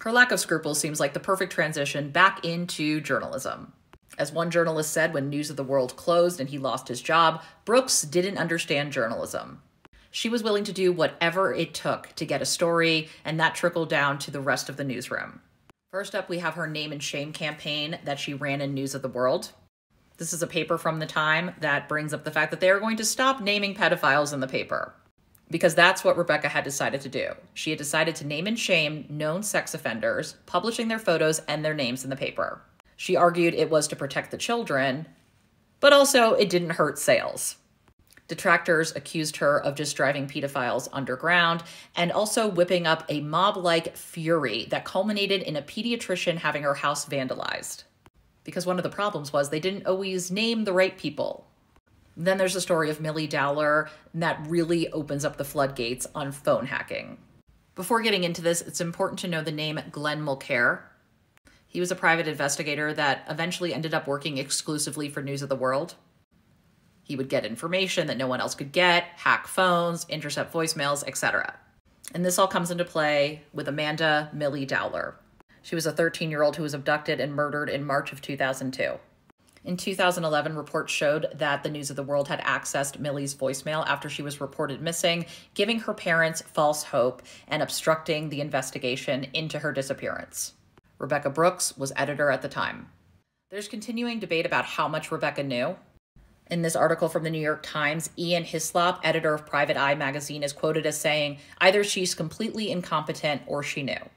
Her lack of scruples seems like the perfect transition back into journalism. As one journalist said when News of the World closed and he lost his job, Brooks didn't understand journalism. She was willing to do whatever it took to get a story, and that trickled down to the rest of the newsroom. First up, we have her Name and Shame campaign that she ran in News of the World. This is a paper from the time that brings up the fact that they are going to stop naming pedophiles in the paper, because that's what Rebekah had decided to do. She had decided to name and shame known sex offenders, publishing their photos and their names in the paper. She argued it was to protect the children, but also it didn't hurt sales. Detractors accused her of just driving pedophiles underground and also whipping up a mob-like fury that culminated in a pediatrician having her house vandalized. Because one of the problems was they didn't always name the right people. Then there's the story of Millie Dowler, and that really opens up the floodgates on phone hacking. Before getting into this, it's important to know the name Glenn Mulcair. He was a private investigator that eventually ended up working exclusively for News of the World. He would get information that no one else could get, hack phones, intercept voicemails, etc. And this all comes into play with Amanda Millie Dowler. She was a 13-year-old who was abducted and murdered in March of 2002. In 2011, reports showed that the News of the World had accessed Millie's voicemail after she was reported missing, giving her parents false hope and obstructing the investigation into her disappearance. Rebekah Brooks was editor at the time. There's continuing debate about how much Rebekah knew. In this article from the New York Times, Ian Hislop, editor of Private Eye magazine, is quoted as saying, either she's completely incompetent or she knew.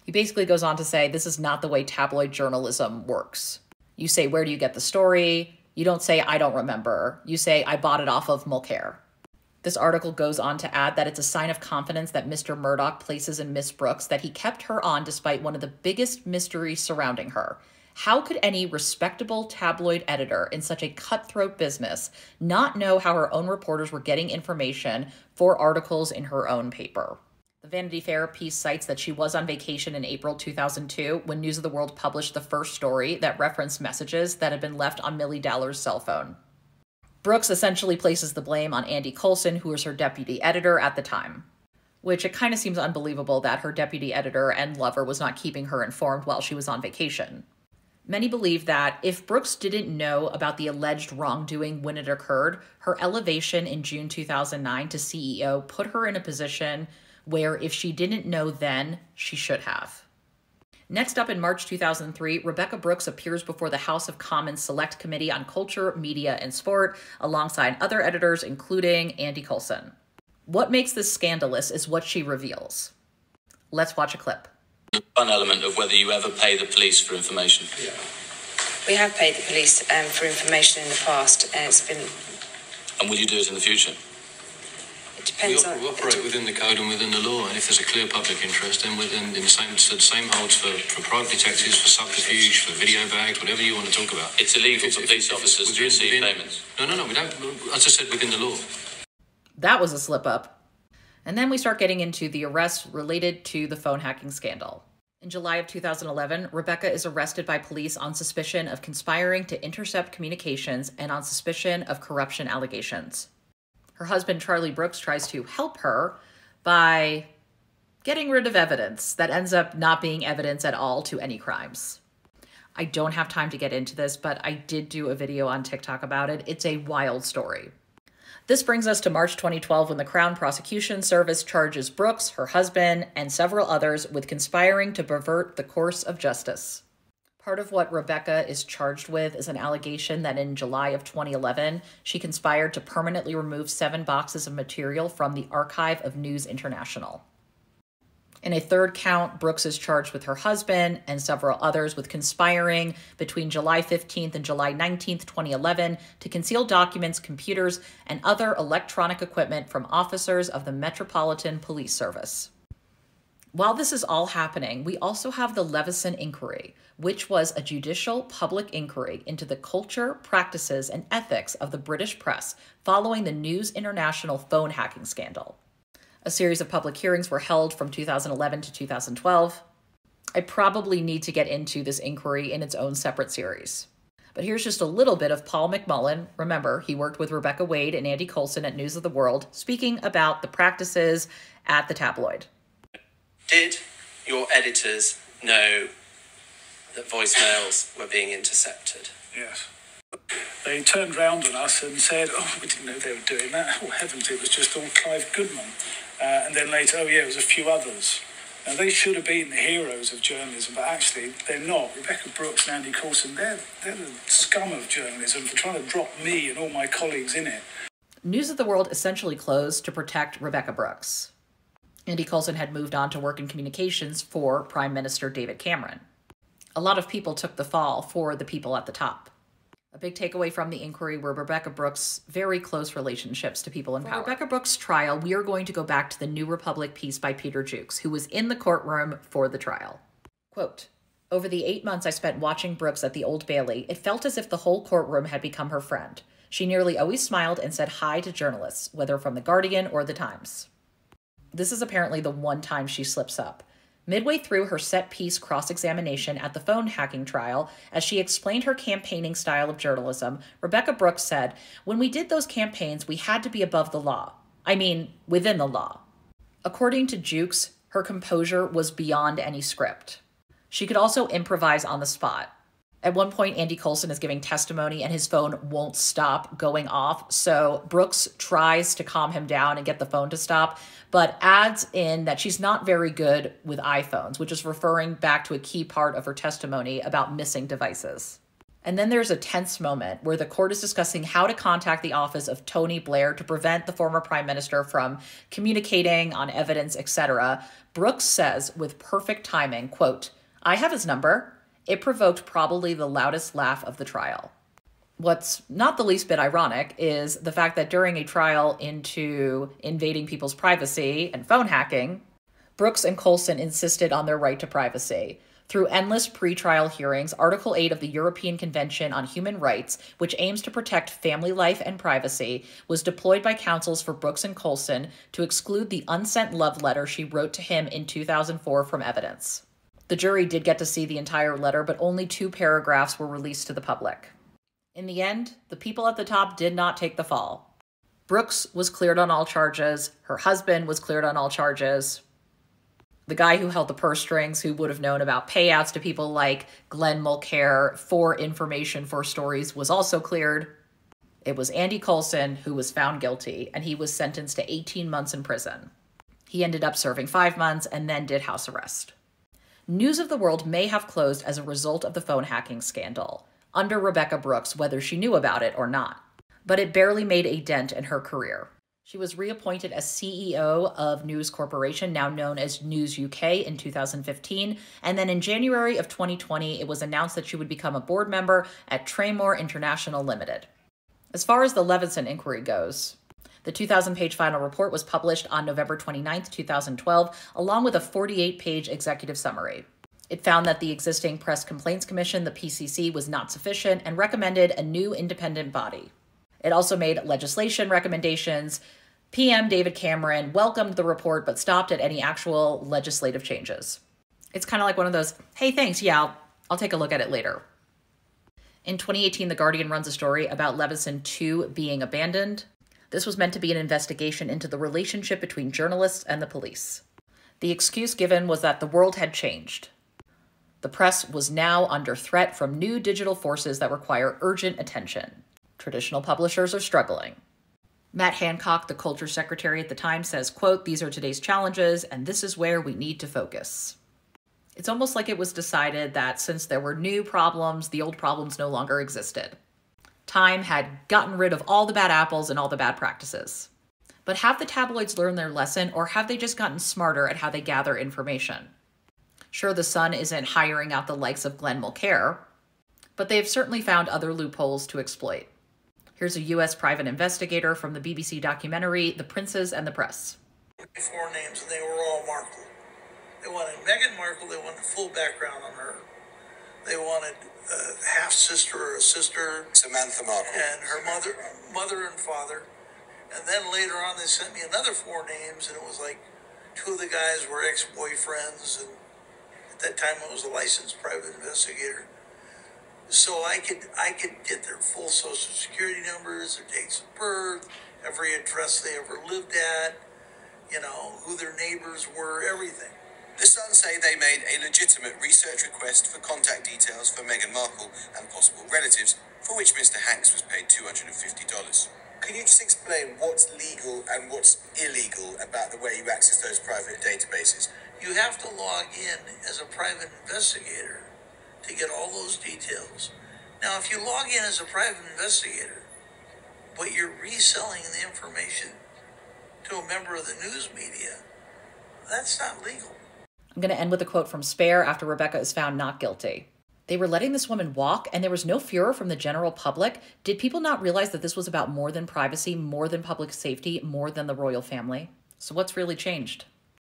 He basically goes on to say, this is not the way tabloid journalism works. You say, where do you get the story? You don't say, I don't remember. You say, I bought it off of Mulcair. This article goes on to add that it's a sign of confidence that Mr. Murdoch places in Miss Brooks that he kept her on despite one of the biggest mysteries surrounding her. How could any respectable tabloid editor in such a cutthroat business not know how her own reporters were getting information for articles in her own paper? The Vanity Fair piece cites that she was on vacation in April 2002 when News of the World published the first story that referenced messages that had been left on Millie Dowler's cell phone. Brooks essentially places the blame on Andy Coulson, who was her deputy editor at the time, which it kind of seems unbelievable that her deputy editor and lover was not keeping her informed while she was on vacation. Many believe that if Brooks didn't know about the alleged wrongdoing when it occurred, her elevation in June 2009 to CEO put her in a position where if she didn't know then, she should have. Next up in March 2003, Rebekah Brooks appears before the House of Commons Select Committee on Culture, Media, and Sport, alongside other editors, including Andy Coulson. What makes this scandalous is what she reveals. Let's watch a clip. One element of whether you ever pay the police for information. Yeah. We have paid the police for information in the past, and it's been... And will you do it in the future? We operate within the code and within the law, and if there's a clear public interest, then the same holds for private detectives, for subterfuge, for video bags, whatever you want to talk about. It's illegal for police officers to receive payments. No, we don't. As I said, within the law. That was a slip-up. And then we start getting into the arrests related to the phone hacking scandal. In July of 2011, Rebekah is arrested by police on suspicion of conspiring to intercept communications and on suspicion of corruption allegations. Her husband, Charlie Brooks, tries to help her by getting rid of evidence that ends up not being evidence at all to any crimes. I don't have time to get into this, but I did do a video on TikTok about it. It's a wild story. This brings us to March 2012 when the Crown Prosecution Service charges Brooks, her husband, and several others with conspiring to pervert the course of justice. Part of what Rebekah is charged with is an allegation that in July of 2011, she conspired to permanently remove 7 boxes of material from the archive of News International. In a third count, Brooks is charged with her husband and several others with conspiring between July 15th and July 19th, 2011 to conceal documents, computers, and other electronic equipment from officers of the Metropolitan Police Service. While this is all happening, we also have the Leveson Inquiry, which was a judicial public inquiry into the culture, practices, and ethics of the British press following the News International phone hacking scandal. A series of public hearings were held from 2011 to 2012. I probably need to get into this inquiry in its own separate series. But here's just a little bit of Paul McMullen. Remember, he worked with Rebekah Wade and Andy Coulson at News of the World, speaking about the practices at the tabloid. Did your editors know that voicemails were being intercepted? Yes. They turned round on us and said, oh, we didn't know they were doing that. Oh, heavens, it was just all Clive Goodman. And then later, oh, yeah, it was a few others. Now, they should have been the heroes of journalism, but actually, they're not. Rebekah Brooks and Andy Coulson, they're the scum of journalism for trying to drop me and all my colleagues in it. News of the World essentially closed to protect Rebekah Brooks. Andy Coulson had moved on to work in communications for Prime Minister David Cameron. A lot of people took the fall for the people at the top. A big takeaway from the inquiry were Rebekah Brooks' very close relationships to people in power. For Rebekah Brooks' trial, we are going to go back to the New Republic piece by Peter Jukes, who was in the courtroom for the trial. Quote, "Over the 8 months I spent watching Brooks at the Old Bailey, it felt as if the whole courtroom had become her friend. She nearly always smiled and said hi to journalists, whether from The Guardian or The Times." This is apparently the one time she slips up. Midway through her set-piece cross-examination at the phone hacking trial, as she explained her campaigning style of journalism, Rebekah Brooks said, "When we did those campaigns, we had to be above the law. I mean, within the law." According to Jukes, her composure was beyond any script. She could also improvise on the spot. At one point, Andy Coulson is giving testimony and his phone won't stop going off, so Brooks tries to calm him down and get the phone to stop, but adds in that she's not very good with iPhones, which is referring back to a key part of her testimony about missing devices. And then there's a tense moment where the court is discussing how to contact the office of Tony Blair to prevent the former prime minister from communicating on evidence, etc. Brooks says, with perfect timing, quote, "I have his number." It provoked probably the loudest laugh of the trial. What's not the least bit ironic is the fact that during a trial into invading people's privacy and phone hacking, Brooks and Coulson insisted on their right to privacy. Through endless pre-trial hearings, Article 8 of the European Convention on Human Rights, which aims to protect family life and privacy, was deployed by counsels for Brooks and Coulson to exclude the unsent love letter she wrote to him in 2004 from evidence. The jury did get to see the entire letter, but only 2 paragraphs were released to the public. In the end, the people at the top did not take the fall. Brooks was cleared on all charges. Her husband was cleared on all charges. The guy who held the purse strings, who would have known about payouts to people like Glenn Mulcair for information for stories, was also cleared. It was Andy Coulson who was found guilty, and he was sentenced to 18 months in prison. He ended up serving 5 months and then did house arrest. News of the World may have closed as a result of the phone hacking scandal, under Rebekah Brooks, whether she knew about it or not. But it barely made a dent in her career. She was reappointed as CEO of News Corporation, now known as News UK, in 2015, and then in January of 2020, it was announced that she would become a board member at Traymore International Limited. As far as the Levinson inquiry goes, the 2,000-page final report was published on November 29, 2012, along with a 48-page executive summary. It found that the existing Press Complaints Commission, the PCC, was not sufficient and recommended a new independent body. It also made legislation recommendations. PM David Cameron welcomed the report but stopped at any actual legislative changes. It's kind of like one of those, hey, thanks, yeah, I'll take a look at it later. In 2018, The Guardian runs a story about Levinson 2 being abandoned. This was meant to be an investigation into the relationship between journalists and the police. The excuse given was that the world had changed. The press was now under threat from new digital forces that require urgent attention. Traditional publishers are struggling. Matt Hancock, the culture secretary at the time, says, quote, "These are today's challenges, and this is where we need to focus." It's almost like it was decided that since there were new problems, the old problems no longer existed. Time had gotten rid of all the bad apples and all the bad practices. But have the tabloids learned their lesson, or have they just gotten smarter at how they gather information? Sure, the Sun isn't hiring out the likes of Glenn Mulcair, but they have certainly found other loopholes to exploit. Here's a U.S. private investigator from the BBC documentary, The Princes and the Press. 4 names, and they were all Markle. They wanted Meghan Markle, they wanted full background on her. They wanted a half-sister or a sister. Samantha Markle. And her mother and father. And then later on they sent me another 4 names, and it was like 2 of the guys were ex-boyfriends, and at that time I was a licensed private investigator. So I could get their full social security numbers, their dates of birth, every address they ever lived at, you know, who their neighbors were, everything. The Sun say they made a legitimate research request for contact details for Meghan Markle and possible relatives, for which Mr. Hanks was paid $250. Can you just explain what's legal and what's illegal about the way you access those private databases? You have to log in as a private investigator to get all those details. Now, if you log in as a private investigator, but you're reselling the information to a member of the news media, that's not legal. I'm going to end with a quote from Spare after Rebekah is found not guilty. They were letting this woman walk, and there was no furor from the general public. Did people not realize that this was about more than privacy, more than public safety, more than the royal family? So what's really changed?